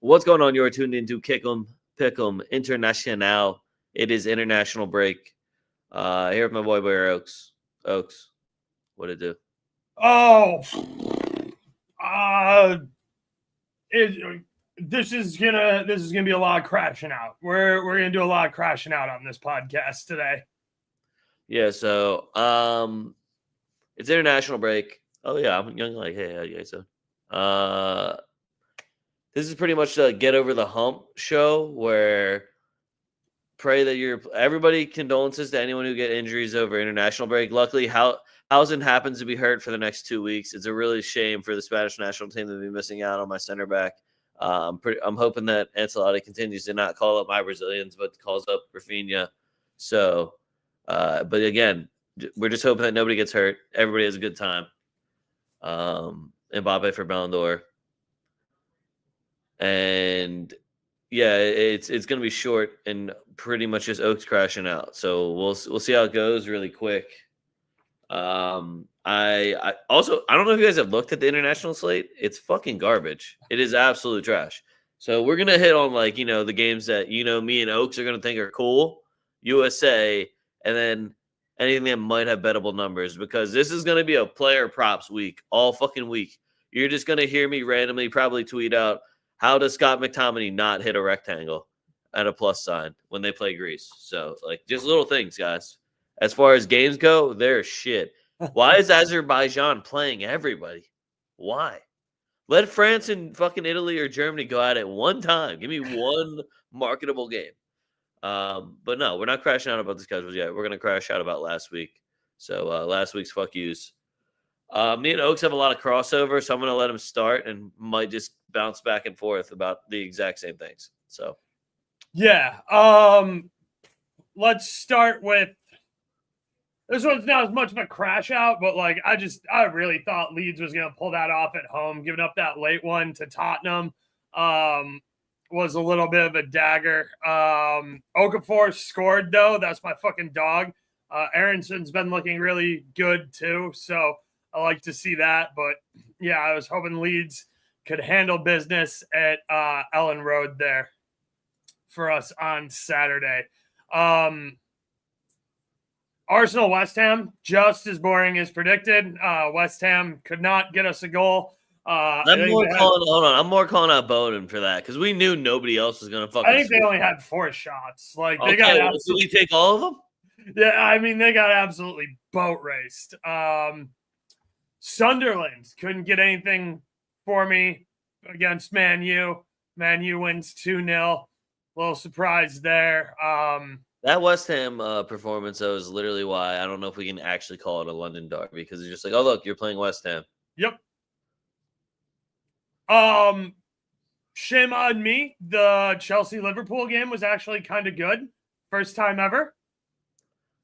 What's going on? You're tuned into Kick'em Pick'em International. It is international break. Here with my boy Oaks. Oaks, what it do? Oh, this is gonna be a lot of crashing out. We're gonna do a lot of crashing out on this podcast today. Yeah, so it's international break. Oh yeah, I'm young. Like, hey, how you guys doing? This is pretty much a get over the hump show where pray that everybody condolences to anyone who get injuries over international break. Luckily, Housen happens to be hurt for the next 2 weeks. It's a really shame for the Spanish national team to be missing out on my center back. I'm hoping that Ancelotti continues to not call up my Brazilians, but calls up Rafinha. So, but again, we're just hoping that nobody gets hurt. Everybody has a good time. Mbappe for Ballon d'Or. And yeah, it's going to be short and pretty much just Oaks crashing out. So we'll see how it goes really quick. I also don't know if you guys have looked at the international slate. It's fucking garbage. It is absolute trash. So we're gonna hit on the games that me and Oaks are gonna think are cool, USA, and then anything that might have bettable numbers, because this is gonna be a player props week all fucking week. You're just gonna hear me randomly probably tweet out, how does Scott McTominay not hit a rectangle at a plus sign when they play Greece? So just little things, guys. As far as games go, they're shit. Why is Azerbaijan playing everybody? Why? Let France and fucking Italy or Germany go at it one time. Give me one marketable game. But no, we're not crashing out about the schedules yet. We're going to crash out about last week. So last week's fuck yous. Me and Oaks have a lot of crossover, so I'm going to let him start and might just bounce back and forth about the exact same things. So, yeah. Let's start with this one's not as much of a crash out, but I really thought Leeds was going to pull that off at home. Giving up that late one to Tottenham was a little bit of a dagger. Okafor scored, though. That's my fucking dog. Aronson's been looking really good, too, so I like to see that. But, yeah, I was hoping Leeds could handle business at Ellen Road there for us on Saturday. Arsenal West Ham, just as boring as predicted. West Ham could not get us a goal. I'm more calling out Bowden for that because we knew nobody else was going to fucking. I think they only had 4 shots. They got did we take all of them? Yeah, I mean they got absolutely boat raced. Sunderland couldn't get anything for me against Man U. Man U wins 2-0. Little surprise there. That West Ham performance, though, is literally why I don't know if we can actually call it a London derby, because it's just oh, look, you're playing West Ham. Yep. Shame on me. The Chelsea-Liverpool game was actually kind of good. First time ever.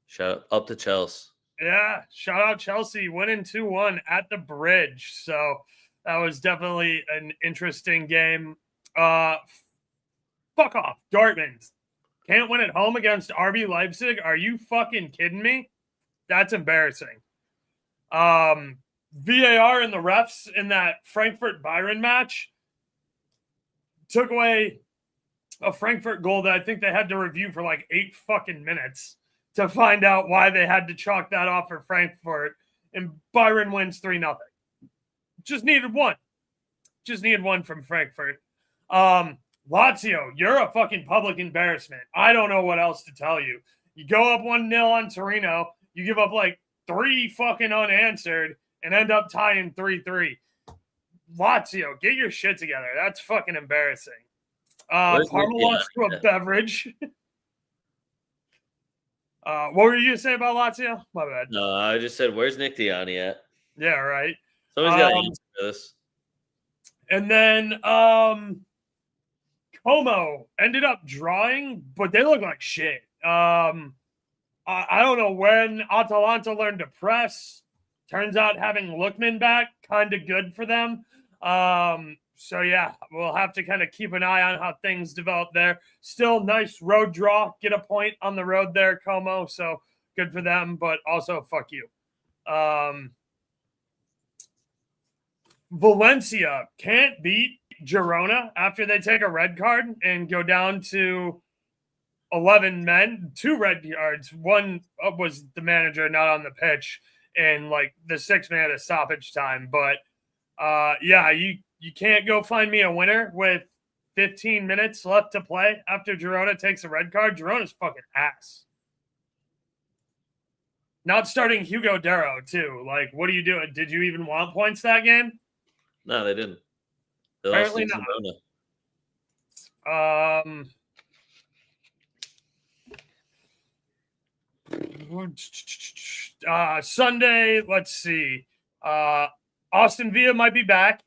Shout out to Chelsea. Yeah, shout out Chelsea winning 2-1 at the Bridge. So that was definitely an interesting game. Fuck off, Dortmund. Can't win at home against RB Leipzig? Are you fucking kidding me? That's embarrassing. VAR and the refs in that Frankfurt-Bayern match took away a Frankfurt goal that I think they had to review for 8 fucking minutes to find out why they had to chalk that off for Frankfurt, and Bayern wins 3-0. Just needed one. Just needed one from Frankfurt. Lazio, you're a fucking public embarrassment. I don't know what else to tell you. You go up 1-0 on Torino, you give up 3 fucking unanswered, and end up tying 3-3. Lazio, get your shit together. That's fucking embarrassing. Parma lost to a beverage. What were you going to say about Lazio? My bad. No, I just said, where's Nick Diani at? Yeah, right. Somebody's got to answer this. And then Como ended up drawing, but they look like shit. I don't know when Atalanta learned to press. Turns out having Lookman back, kind of good for them. So, yeah, we'll have to kind of keep an eye on how things develop there. Still nice road draw. Get a point on the road there, Como. So, good for them, but also fuck you. Valencia can't beat Girona after they take a red card and go down to 11 men, 2 red cards. One was the manager not on the pitch, and like the 6 man at stoppage time. But yeah, you can't go find me a winner with 15 minutes left to play after Girona takes a red card. Girona's fucking ass. Not starting Hugo Darrow, too. Like, what are you doing? Did you even want points that game? No, they didn't. They Apparently lost to not. Sunday, let's see. Austin Villa might be back.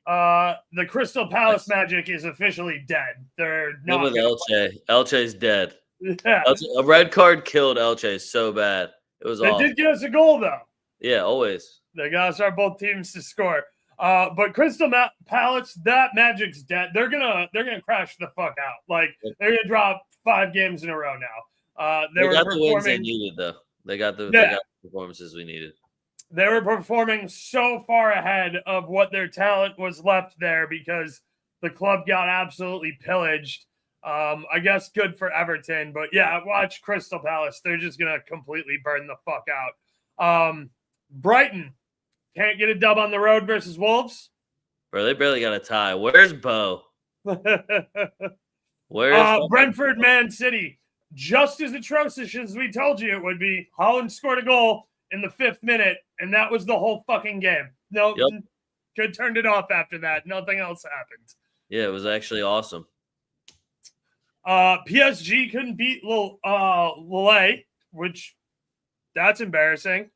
The Crystal Palace Magic is officially dead. They're not. With Elche. Elche's dead. Yeah. A red card killed Elche so bad. It was awful. They did get us a goal, though. Yeah, always. They got to start both teams to score. But Crystal Palace, that Magic's dead. They're gonna crash the fuck out. Like they're gonna drop 5 games in a row now. They got the wins they needed, though. They got the performances we needed. They were performing so far ahead of what their talent was left there because the club got absolutely pillaged. I guess good for Everton, but yeah, watch Crystal Palace. They're just gonna completely burn the fuck out. Brighton can't get a dub on the road versus Wolves. Bro, they barely got a tie. Where's Bo? Where's Brentford, Man City? Just as atrocious as we told you it would be. Holland scored a goal in the 5th minute, and that was the whole fucking game. No, could turned it off after that. Nothing else happened. Yeah, it was actually awesome. PSG couldn't beat Lille, which that's embarrassing.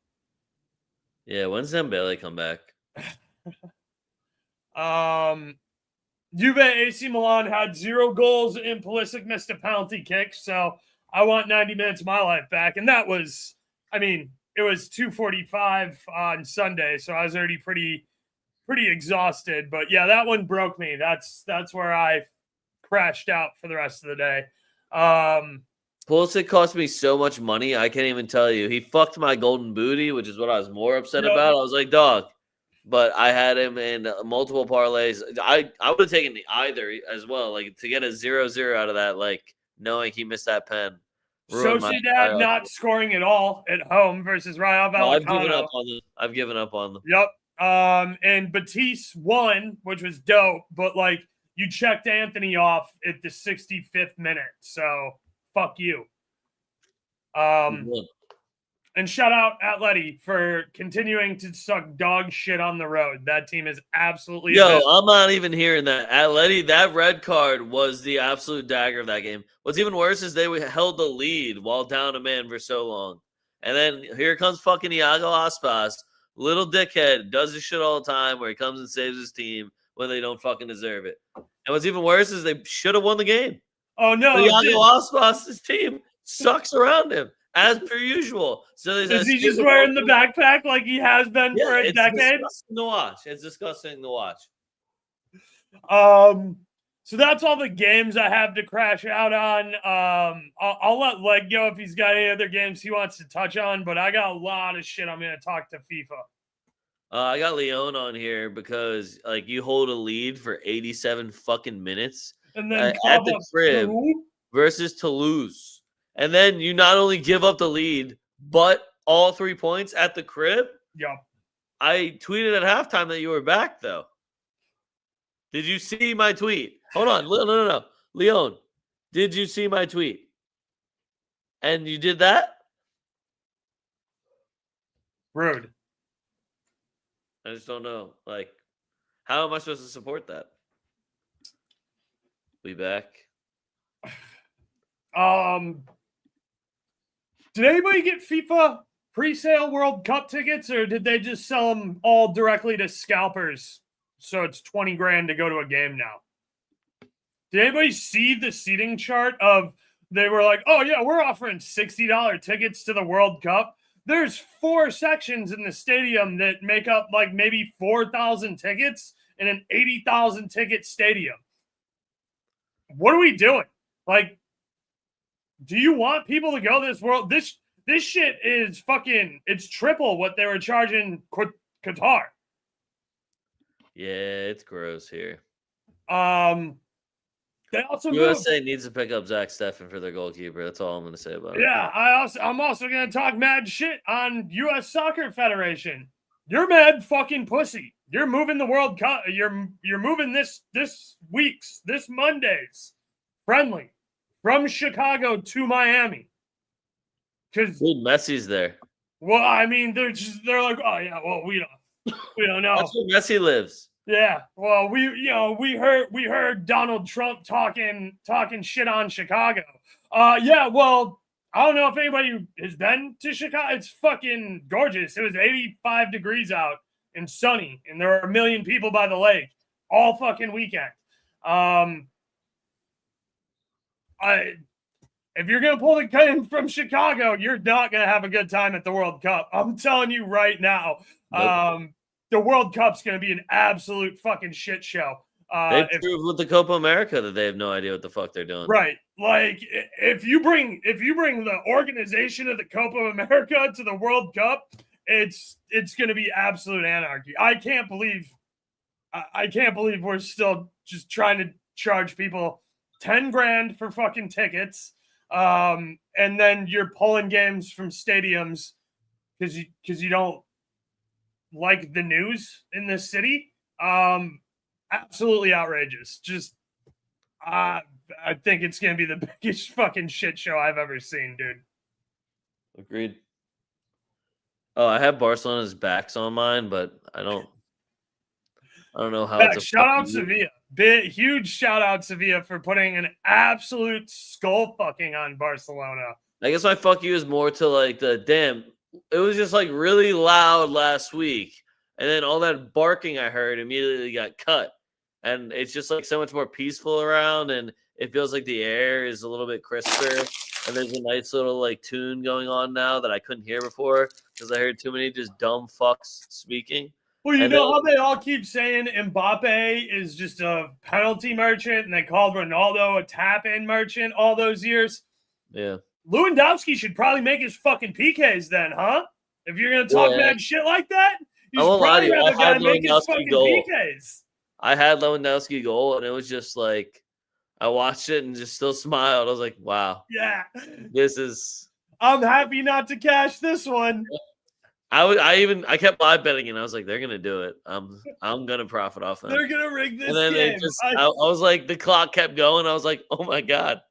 Yeah, when's Dembele come back? Juve AC Milan had 0 goals and Pulisic missed a penalty kick, so I want 90 minutes of my life back. And that was, I mean, it was 2:45 on Sunday, so I was already pretty exhausted. But yeah, that one broke me. That's where I crashed out for the rest of the day. Pulisic cost me so much money, I can't even tell you. He fucked my golden booty, which is what I was more upset about. I was like, dog. But I had him in multiple parlays. I would have taken either as well. Like, to get a 0-0 out of that, like, knowing he missed that pen. Sociedad not scoring at all at home versus Rayo Vallecano. I've given up on them. Yep. And Batiste won, which was dope. But, like, you checked Anthony off at the 65th minute. So, fuck you. And shout out Atleti for continuing to suck dog shit on the road. That team is absolutely... I'm not even hearing that. Atleti, that red card was the absolute dagger of that game. What's even worse is they held the lead while down a man for so long. And then here comes fucking Iago Aspas. Little dickhead, does this shit all the time where he comes and saves his team when they don't fucking deserve it. And what's even worse is they should have won the game. Oh, no. Iago Aspas' team sucks around him. As per usual. So is he just wearing the backpack like he has been for a decade? It's disgusting to watch. So that's all the games I have to crash out on. I'll let Leg go if he's got any other games he wants to touch on, but I got a lot of shit I'm going to talk to FIFA. I got Leon on here because like you hold a lead for 87 fucking minutes and then at the crib versus Toulouse. And then you not only give up the lead, but all 3 points at the crib? Yep. I tweeted at halftime that you were back, though. Did you see my tweet? Hold on. No. Leon, did you see my tweet? And you did that? Rude. I just don't know. Like, how am I supposed to support that? We back. Did anybody get FIFA pre-sale World Cup tickets, or did they just sell them all directly to scalpers? So it's 20 grand to go to a game now. Did anybody see the seating chart of they were like, oh yeah, we're offering $60 tickets to the World Cup. There's 4 sections in the stadium that make up like maybe 4,000 tickets in an 80,000 ticket stadium. What are we doing? Like, do you want people to go to this world? This shit is fucking, it's triple what they were charging Qatar. Yeah, it's gross here. They also moved. USA needs to pick up Zach Steffen for their goalkeeper. That's all I'm going to say about it. Yeah, I'm also going to talk mad shit on U.S. Soccer Federation. You're mad fucking pussy. You're moving the World Cup. You're moving this Monday's friendly from Chicago to Miami. Because Messi's there. Well, I mean, they're like, oh yeah, well we don't know. That's where Messi lives. Yeah, well we heard Donald Trump talking shit on Chicago. Yeah, well I don't know if anybody has been to Chicago. It's fucking gorgeous. It was 85 degrees out and sunny, and there were 1 million people by the lake all fucking weekend. If you're going to pull the gun from Chicago, you're not going to have a good time at the World Cup. I'm telling you right now. Nope. The World Cup's going to be an absolute fucking shit show. They've proved with the Copa America that they have no idea what the fuck they're doing. Right. Like, if you bring the organization of the Copa America to the World Cup, it's going to be absolute anarchy. I can't believe we're still just trying to charge people 10 grand for fucking tickets. And then you're pulling games from stadiums because you don't like the news in this city. Absolutely outrageous. Just I think it's gonna be the biggest fucking shit show I've ever seen, dude. Agreed. Oh, I have Barcelona's backs on mine, but I don't know how. Yeah, shout out Sevilla. Huge shout out Sevilla for putting an absolute skull fucking on Barcelona. I guess my fuck you is more to like the damn. It was just like really loud last week, and then all that barking I heard immediately got cut, and it's just like so much more peaceful around, and it feels like the air is a little bit crisper, and there's a nice little like tune going on now that I couldn't hear before because I heard too many just dumb fucks speaking. Well, you know how they all keep saying Mbappe is just a penalty merchant, and they called Ronaldo a tap-in merchant all those years? Yeah. Lewandowski should probably make his fucking PKs then, huh? If you're going to talk mad shit like that, you should probably have the guy make his fucking PKs. I had Lewandowski goal, and it was just like, I watched it and just still smiled. I was like, wow. Yeah. This is... I'm happy not to cash this one. I kept live betting, and I was like, they're gonna do it. I'm gonna profit off them. They're gonna rig this and then game. I was like, the clock kept going. I was like, oh my god,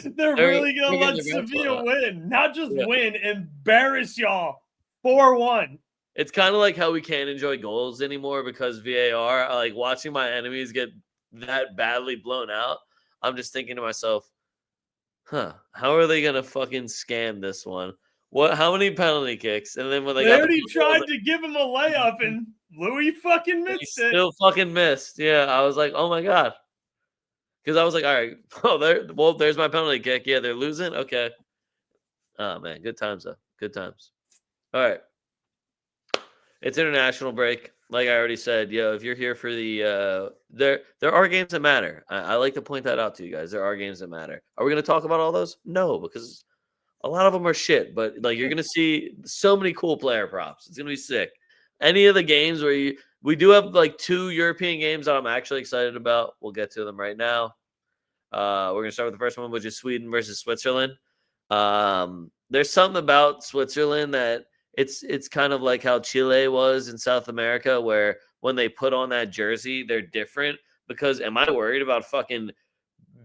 they're really gonna let Sevilla win, not just win, embarrass y'all 4-1. It's kind of like how we can't enjoy goals anymore because VAR. I like watching my enemies get that badly blown out. I'm just thinking to myself, how are they gonna fucking scam this one? What? How many penalty kicks? And then when they already tried to give him a layup, and Louis fucking missed it. Still fucking missed. Yeah, I was like, oh my god, because I was like, all right, there's my penalty kick. Yeah, they're losing. Okay. Oh man, good times though. Good times. All right, it's international break. Like I already said, if you're here for the there are games that matter. I like to point that out to you guys. There are games that matter. Are we going to talk about all those? No, because a lot of them are shit, but like you're gonna see so many cool player props. It's gonna be sick. Any of the games where we do have like 2 European games that I'm actually excited about. We'll get to them right now. We're gonna start with the first one, which is Sweden versus Switzerland. There's something about Switzerland that it's kind of like how Chile was in South America, where when they put on that jersey, they're different. Because am I worried about fucking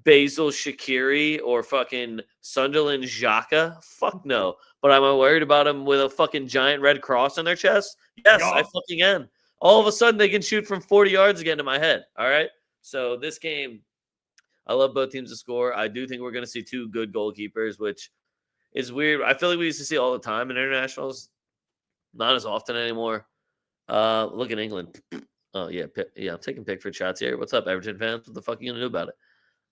Basil Shaqiri or fucking Sunderland Xhaka? Fuck no. But am I worried about him with a fucking giant red cross on their chest? Yes, I fucking am. All of a sudden, they can shoot from 40 yards again to my head. All right? So this game, I love both teams to score. I do think we're going to see 2 good goalkeepers, which is weird. I feel like we used to see all the time in internationals. Not as often anymore. Look at England. Oh, yeah. I'm taking Pickford shots here. What's up, Everton fans? What the fuck are you going to do about it?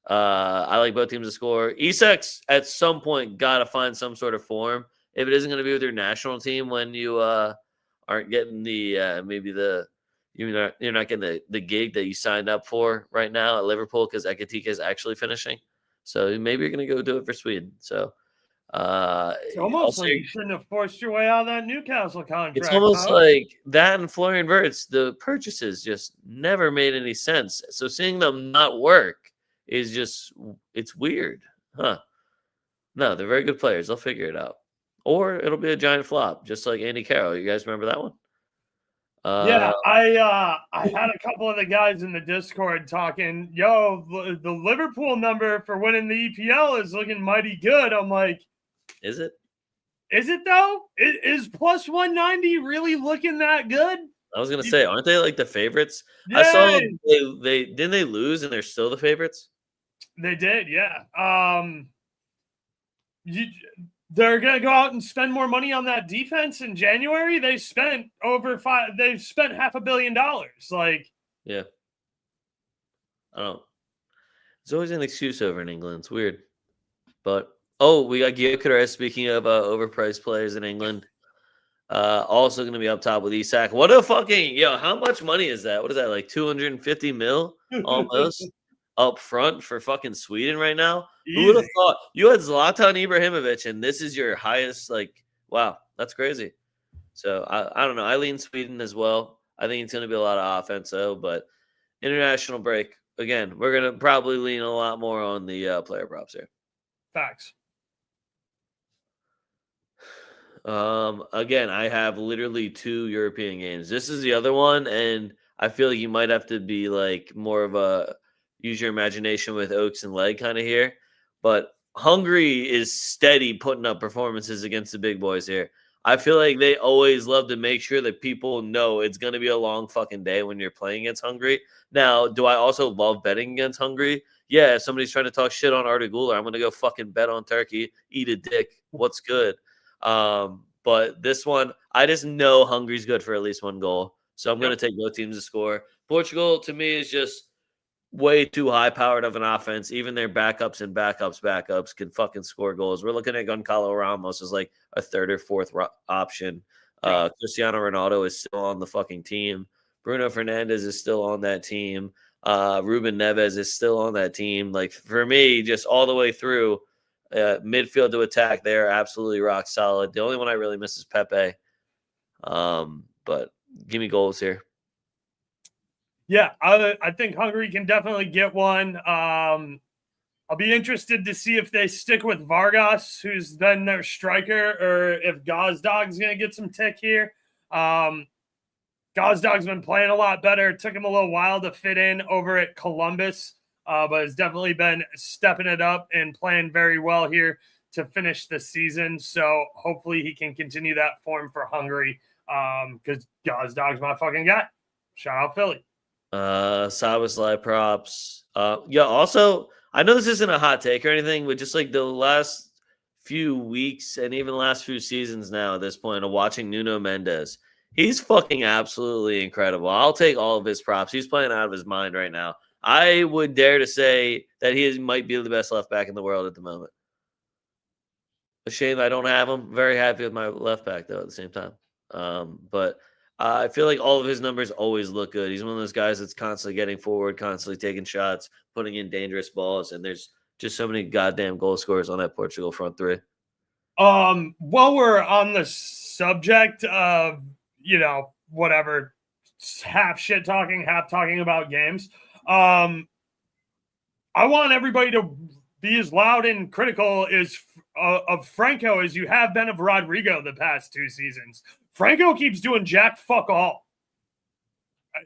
I like both teams to score. Isak's at some point got to find some sort of form. If it isn't going to be with your national team when you aren't getting the you're not getting the gig that you signed up for right now at Liverpool because Ekitike is actually finishing. So maybe you're going to go do it for Sweden. So It's almost Also, like you shouldn't have forced your way out of that Newcastle contract. it's almost huh? like that and Florian Wirtz, the purchases just never made any sense. So seeing them not work is just, it's weird. Huh. No, they're very good players. They'll figure it out. Or it'll be a giant flop, just like Andy Carroll. You guys remember that one? Yeah, I had a couple of the guys in the Discord talking, yo, the Liverpool number for winning the EPL is looking mighty good. I'm like, Is it? is it though? Is plus 190 really looking that good? I was gonna say, aren't they like the favorites? I saw Yeah, they didn't they lose and they're still the favorites. they did. Yeah. You, they're gonna go out and spend more money on that defense in January. They spent They've spent $500 million. Like, Yeah, I don't. There's always an excuse over in England. It's weird, but we got Gyökeres. Speaking of overpriced players in England, also going to be up top with Isak. What a fucking How much money is that? What is that, like 250 mil almost up front for fucking Sweden right now? Who would have easy. thought you had Zlatan Ibrahimovic and this is your highest? Like, wow, that's crazy. So I don't know. I lean Sweden as well. I think it's going to be a lot of offense though, but international break again. We're going to probably lean a lot more on the player props here. Facts. Again, I have literally 2 European games. This is the other one, and I feel like you might have to be like more of a use your imagination with Oaks and Leg kind of here. But Hungary is steady putting up performances against the big boys here. I feel like they always love to make sure that people know it's going to be a long fucking day when you're playing against Hungary. Now, do I also love betting against Hungary? Yeah, if somebody's trying to talk shit on Arda Güler, I'm going to go fucking bet on Turkey, eat a dick. What's good? But this one, I just know Hungary's good for at least 1 goal. So I'm going to take both teams to score. Portugal, to me, is just way too high-powered of an offense. Even their backups can fucking score goals. We're looking at Goncalo Ramos as like a 3rd or 4th option. Cristiano Ronaldo is still on the fucking team. Bruno Fernandes is still on that team. Ruben Neves is still on that team. Like, for me, just all the way through, midfield to attack, they're absolutely rock solid. The only one I really miss is Pepe. But give me goals here. Yeah, I think Hungary can definitely get one. I'll be interested to see if they stick with Vargas, who's then their striker, or if Gazdag's going to get some tick here. Gazdag's been playing a lot better. It took him a little while to fit in over at Columbus, but has definitely been stepping it up and playing very well here to finish the season. So hopefully he can continue that form for Hungary, because Gazdag's my fucking guy. Shout out Philly. Saboslai props. Also, I know this isn't a hot take or anything, but just like the last few weeks and even the last few seasons now at this point of watching Nuno Mendes, he's fucking absolutely incredible. I'll take all of his props. He's playing out of his mind right now. I would dare to say that he might be the best left back in the world at the moment. A shame I don't have him. Very happy with my left back though at the same time. But I feel like all of his numbers always look good. He's one of those guys that's constantly getting forward, constantly taking shots, putting in dangerous balls, and there's just so many goddamn goal scorers on that Portugal front 3. While we're on the subject of, whatever, half shit talking, half talking about games, I want everybody to be as loud and critical of Franco as you have been of Rodrigo the past 2 seasons. Franco keeps doing jack fuck all.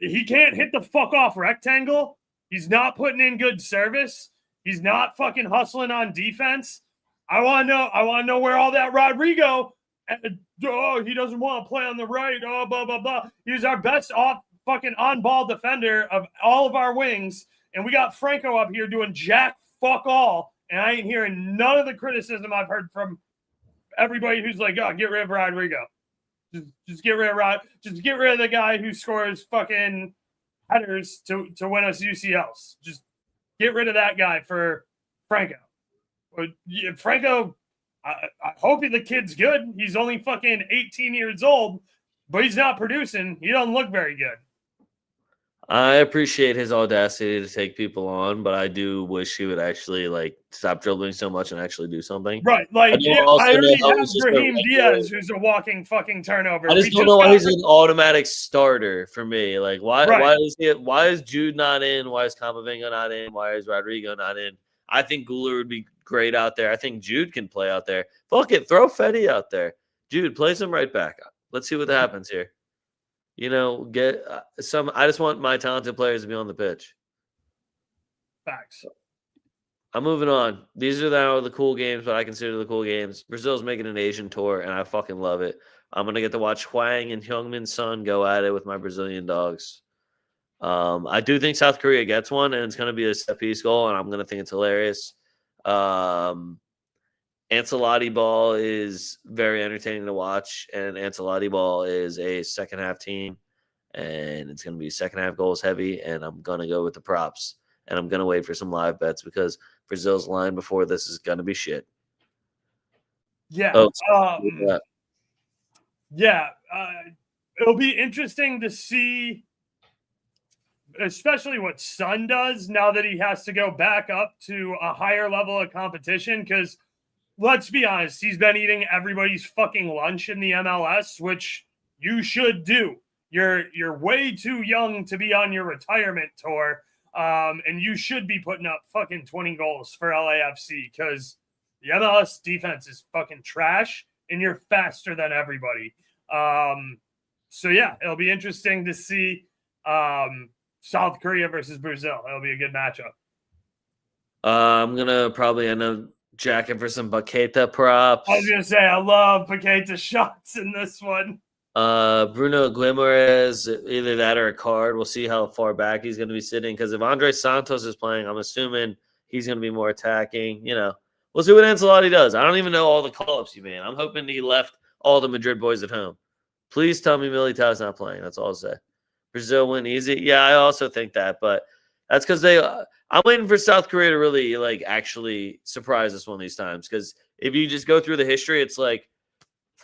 He can't hit the fuck off rectangle. He's not putting in good service. He's not fucking hustling on defense. I want to know where all that Rodrigo. He doesn't want to play on the right. Oh, blah blah blah. He's our best on ball defender of all of our wings, and we got Franco up here doing jack fuck all. And I ain't hearing none of the criticism I've heard from everybody who's like, "Oh, get rid of Rodrigo." Just get rid of Just get rid of the guy who scores fucking headers to win us UCLs. Just get rid of that guy for Franco. Franco, I hope the kid's good. He's only fucking 18 years old, but he's not producing. He doesn't look very good. I appreciate his audacity to take people on, but I do wish he would actually like stop dribbling so much and actually do something. Right, I like don't also I know already how have he's just a Brahim regular. Diaz, who's a walking fucking turnover. I We just don't just know why got he's an automatic starter for me. Like why right. why is Jude not in? Why is Camavinga not in? Why is Rodrigo not in? I think Guler would be great out there. I think Jude can play out there. Fuck it, throw Fetty out there. Jude, play some right back. Let's see what happens here. You know, get some. I just want my talented players to be on the pitch. Facts. I'm moving on. These are now the cool games, but I consider the cool games. Brazil's making an Asian tour, and I fucking love it. I'm gonna get to watch Hwang and Heung-min Son go at it with my Brazilian dogs. I do think South Korea gets one, and it's gonna be a set piece goal, and I'm gonna think it's hilarious. Ancelotti ball is very entertaining to watch, and Ancelotti ball is a second half team, and it's gonna be second half goals heavy, and I'm gonna go with the props, and I'm gonna wait for some live bets because Brazil's line before this is gonna be shit. Yeah. Oh, Yeah. It'll be interesting to see, especially what Son does now that he has to go back up to a higher level of competition. Because let's be honest, he's been eating everybody's fucking lunch in the MLS, which you should do. You're way too young to be on your retirement tour. And you should be putting up fucking 20 goals for LAFC because the MLS defense is fucking trash and you're faster than everybody. So yeah, it'll be interesting to see South Korea versus Brazil. It'll be a good matchup. I'm gonna probably end up jacking for some Paqueta props. I was gonna say I love Paqueta shots in this one. Bruno Guimaraes, either that or a card. We'll see how far back he's going to be sitting. Because if Andre Santos is playing, I'm assuming he's going to be more attacking. You know, we'll see what Ancelotti does. I don't even know all the call-ups you made. I'm hoping he left all the Madrid boys at home. Please tell me Militao's not playing. That's all I'll say. Brazil win easy. Yeah, I also think that, but that's because they. I'm waiting for South Korea to really like actually surprise us one of these times. Because if you just go through the history, it's like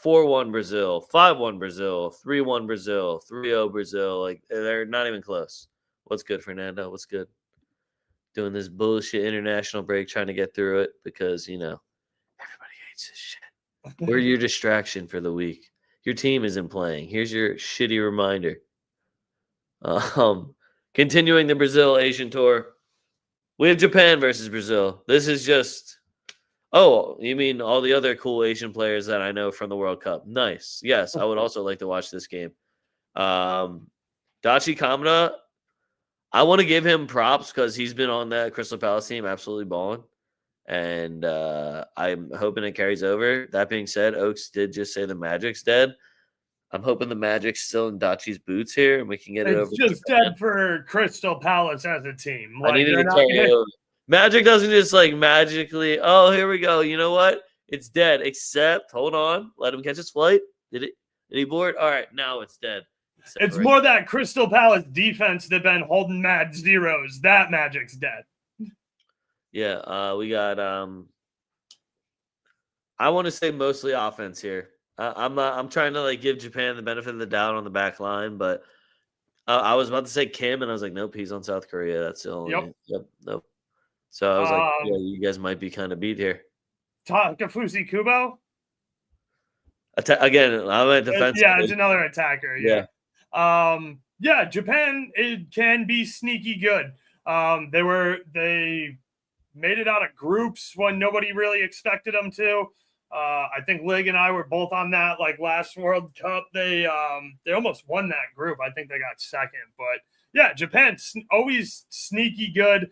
4-1 Brazil, 5-1 Brazil, 3-1 Brazil, 3-0 Brazil. Like they're not even close. What's good, Fernando? What's good? Doing this bullshit international break, trying to get through it because everybody hates this shit. We're your distraction for the week. Your team isn't playing. Here's your shitty reminder. Continuing the Brazil Asian tour, we have Japan versus Brazil. This is just. Oh, you mean all the other cool Asian players that I know from the World Cup? Nice. Yes, I would also like to watch this game. Dachi Kamada, I want to give him props because he's been on that Crystal Palace team absolutely balling. And I'm hoping it carries over. That being said, Oaks did just say the Magic's dead. I'm hoping the Magic's still in Dachi's boots here and we can get it over. It's just dead for Crystal Palace as a team. I Like needed they're to not carry gonna, over. Magic doesn't just like magically, oh, here we go. You know what? It's dead. Except, hold on, let him catch his flight. Did he board? All right, now it's dead. It's more that Crystal Palace defense that been holding mad zeros. That Magic's dead. Yeah, we got I want to say mostly offense here. I'm trying to like give Japan the benefit of the doubt on the back line, but I was about to say Kim, and I was like, nope, he's on South Korea. That's the only. Yep. Nope. So I was like, yeah, you guys might be kind of beat here. Takefusa Kubo. Again, I'm a defense. Yeah, it's another attacker. Yeah. Yeah, Japan, it can be sneaky good. They made it out of groups when nobody really expected them to. I think Lig and I were both on that like last World Cup. They almost won that group. I think they got second, but yeah, Japan's always sneaky good.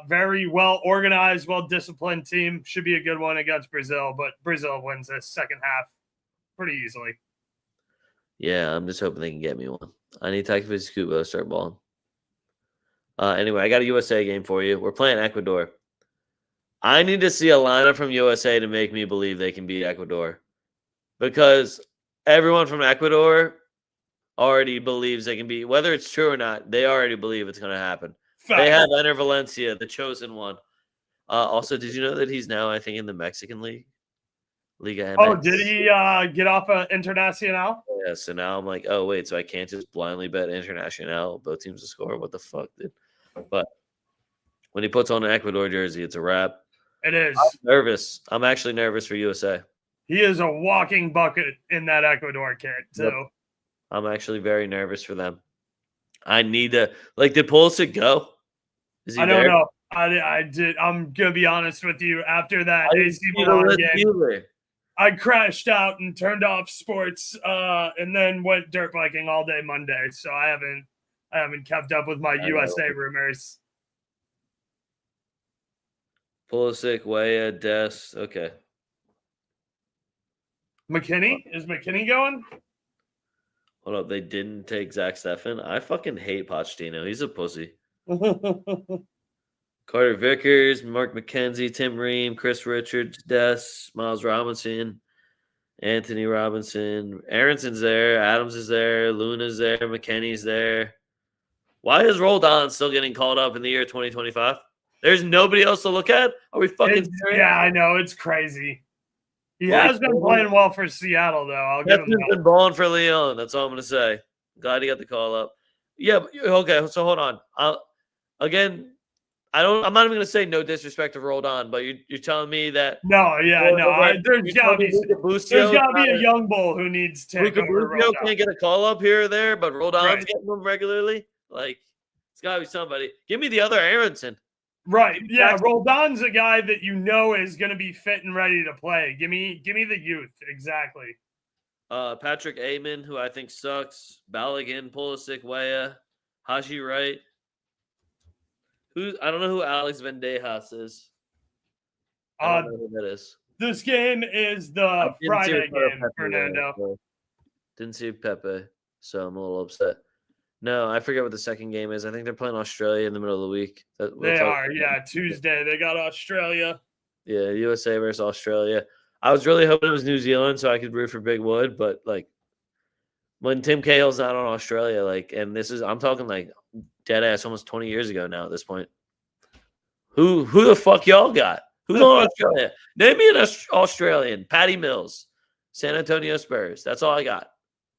Very well organized, well disciplined team. Should be a good one against Brazil, but Brazil wins this second half pretty easily. Yeah, I'm just hoping they can get me one. I need Takefusa Kubo to start balling. Anyway, I got a USA game for you. We're playing Ecuador. I need to see a lineup from USA to make me believe they can beat Ecuador. Because everyone from Ecuador already believes they can beat, whether it's true or not, they already believe it's going to happen. Fact. They have Ener Valencia, the chosen one. Also, did you know that he's now, I think, in the Mexican League? Liga MX. Oh, did he get off Internacional? Yeah, so now I'm like, oh, wait, so I can't just blindly bet Internacional, both teams to score? What the fuck, dude? But when he puts on an Ecuador jersey, it's a wrap. It is. I'm nervous. I'm actually nervous for USA. He is a walking bucket in that Ecuador kit, too. Yep. I'm actually very nervous for them. I need to, like, did Pulisic go? Is he I don't there? know. I did. I'm going to be honest with you. After that AC Milan game, I crashed out and turned off sports and then went dirt biking all day Monday. So I haven't kept up with my USA rumors. Pulisic, Weah, Dest. Okay. McKinney? Is McKinney going? Hold up. They didn't take Zach Steffen. I fucking hate Pochettino. He's a pussy. Carter Vickers, Mark McKenzie, Tim Ream, Chris Richards, Dest, Miles Robinson, Anthony Robinson. Aronson's there. Adams is there. Luna's there. McKennie's there. Why is Roldan still getting called up in the year 2025? There's nobody else to look at? Are we fucking serious? Yeah, I know. It's crazy. He has been playing well for Seattle, though. I'll give him that. He's been balling for Leon. That's all I'm going to say. Glad he got the call up. Yeah, okay, so hold on. Again, I'm not even going to say no disrespect to Roldan, but you're telling me that. No, yeah, no. There's got to be a young bull who needs to. Lucas can't get a call up here or there, but Roldan's getting them regularly. Like, it's got to be somebody. Give me the other Aronson. Right. Yeah, Roldan's a guy that you know is going to be fit and ready to play. Give me the youth. Exactly. Patrick Amon, who I think sucks. Balogun, Pulisic, Weah, Haji Wright. I don't know who Alex Vendejas is. I don't know who that is. This game is the Friday game, Fernando. Didn't see Pepe, so I'm a little upset. No, I forget what the second game is. I think they're playing Australia in the middle of the week. They are, yeah. Tuesday, they got Australia. Yeah, USA versus Australia. I was really hoping it was New Zealand so I could root for Big Wood, but like when Tim Cahill's not on Australia, like, and I'm talking like dead ass almost 20 years ago now at this point. Who the fuck y'all got? Who's on Australia? Name me an Australian. Patty Mills, San Antonio Spurs. That's all I got.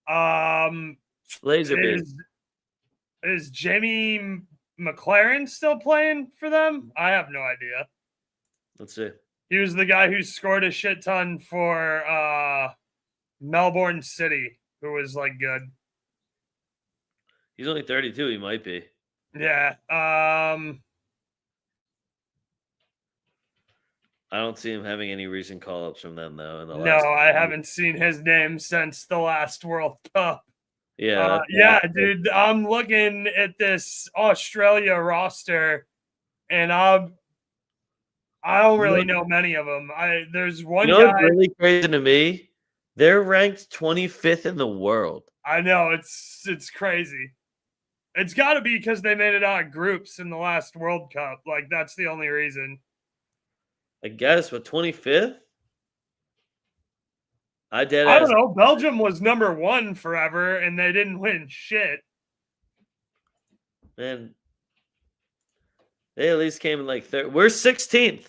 Laserbeard. Is Jamie McLaren still playing for them? I have no idea. Let's see. He was the guy who scored a shit ton for Melbourne City, who was like good. He's only 32. He might be. Yeah. I don't see him having any recent call-ups from them, though. I haven't seen his name since the last World Cup. Yeah. Dude. I'm looking at this Australia roster, and I don't really know many of them. There's one guy. What's really crazy to me? They're ranked 25th in the world. I know it's crazy. It's got to be because they made it out of groups in the last World Cup. Like that's the only reason. I guess, but 25th. I don't know. Belgium was number 1 forever, and they didn't win shit. Man, they at least came in like third. We're 16th.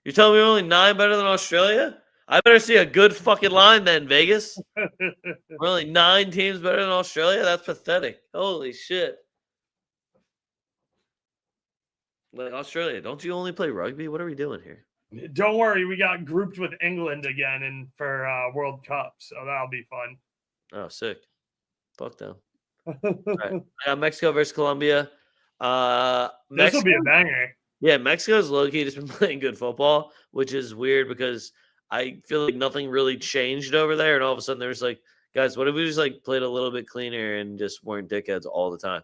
You're telling me we're only 9 better than Australia? I better see a good fucking line then, Vegas. We're only 9 teams better than Australia? That's pathetic. Holy shit. Like, Australia, don't you only play rugby? What are we doing here? Don't worry, we got grouped with England again for World Cup, so that'll be fun. Oh, sick. Fuck them. All right. I got Mexico versus Colombia. This will be a banger. Yeah, Mexico's low-key just been playing good football, which is weird because I feel like nothing really changed over there, and all of a sudden there's like, guys, what if we just like played a little bit cleaner and just weren't dickheads all the time?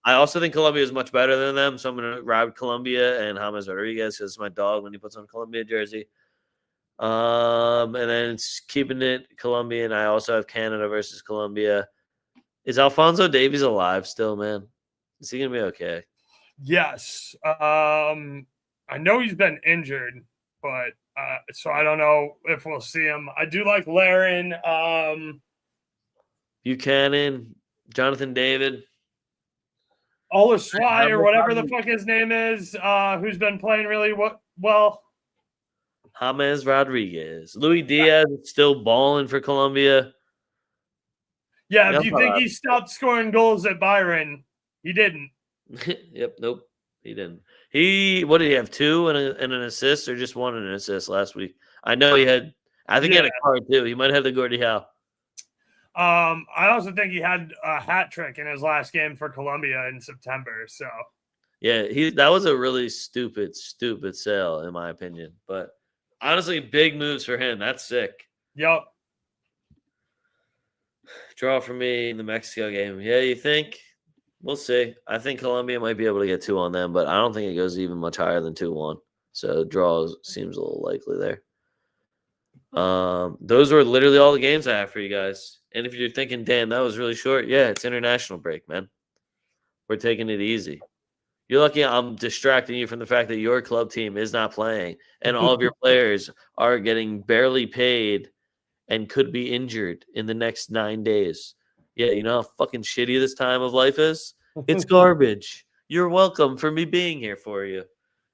I also think Colombia is much better than them, so I'm going to ride Colombia and James Rodriguez because it's my dog when he puts on a Colombia jersey. And then it's keeping it Colombian. I also have Canada versus Colombia. Is Alphonso Davies alive still, man? Is he going to be okay? Yes. I know he's been injured, but so I don't know if we'll see him. I do like Laren. Buchanan, Jonathan David. Olaswai or whatever the fuck his name is, who's been playing really well. James Rodriguez. Luis Diaz is still balling for Colombia. Yeah, No, if you think he stopped scoring goals at Byron, he didn't. Yep, nope, he didn't. What did he have? 2 and an assist, or just 1 and an assist last week? I know he had. I think he had a card too. He might have the Gordie Howe. I also think he had a hat trick in his last game for Colombia in September. So yeah, that was a really stupid sale in my opinion. But honestly, big moves for him. That's sick. Yep. Draw for me in the Mexico game. Yeah, you think? We'll see. I think Colombia might be able to get 2 on them, but I don't think it goes even much higher than 2-1. So draw seems a little likely there. Those were literally all the games I have for you guys. And if you're thinking, damn, that was really short, yeah, it's international break, man. We're taking it easy. You're lucky I'm distracting you from the fact that your club team is not playing and all of your players are getting barely paid and could be injured in the next 9 days. Yeah, you know how fucking shitty this time of life is? It's garbage. You're welcome for me being here for you.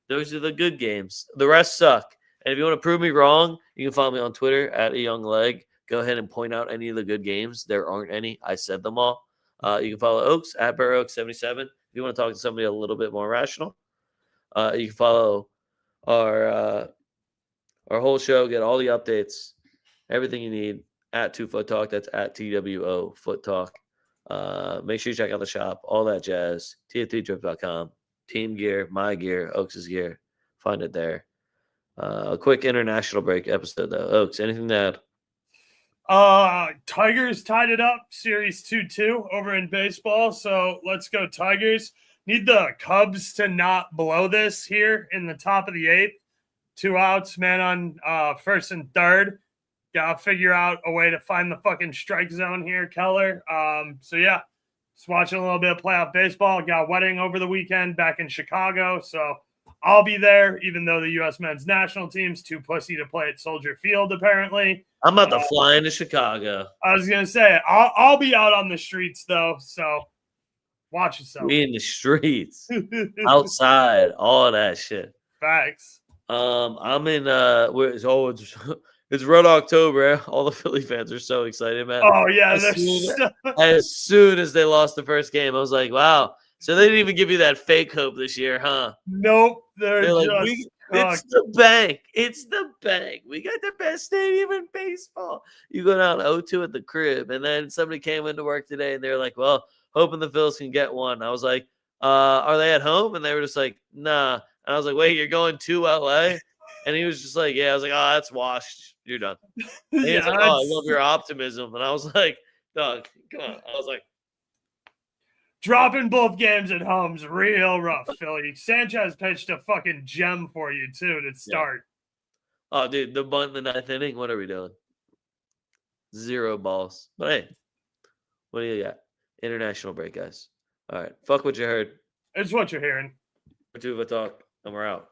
Those are the good games. The rest suck. And if you want to prove me wrong, you can follow me on Twitter at a young leg. Go ahead and point out any of the good games. There aren't any. I said them all. You can follow Oaks at BurrOaks77. If you want to talk to somebody a little bit more rational, you can follow our whole show, get all the updates, everything you need at TwoFootTalk. That's at TWO Foot Talk. Make sure you check out the shop, all that jazz. TF3trip.com. Team gear, my gear, Oaks' gear. Find it there. A quick international break episode though. Oaks, anything to add? Tigers tied it up, series 2-2 over in baseball. So let's go Tigers. Need the Cubs to not blow this here in the top of the 8th. 2 outs, man on first and third. Gotta figure out a way to find the fucking strike zone here, Keller. So yeah, just watching a little bit of playoff baseball. Got a wedding over the weekend back in Chicago, so I'll be there, even though the U.S. men's national team's too pussy to play at Soldier Field, apparently. I'm about to fly into Chicago. I was gonna say I'll be out on the streets though, so watch yourself. We in the streets, outside, all of that shit. Facts. I'm in it's Red October. All the Philly fans are so excited, man. Oh yeah, as soon as they lost the first game, I was like, wow. So they didn't even give you that fake hope this year, huh? Nope. They're like, just it's the bank. It's the bank. We got the best stadium in baseball. You go down 0-2 at the crib, and then somebody came into work today and they're like, well, hoping the Phils can get one. I was like, are they at home? And they were just like, nah. And I was like, wait, you're going to LA? And he was just like, yeah. I was like, oh, that's washed. You're done. And he was like, oh, I love your optimism. And I was like, dog, come on. I was like, dropping both games at home's real rough, Philly. Sanchez pitched a fucking gem for you, too, to start. Yeah. Oh, dude, the bunt in the 9th inning, what are we doing? 0 balls. But hey, what do you got? International break, guys. All right. Fuck what you heard. It's what you're hearing. TwoFootTalk, and we're out.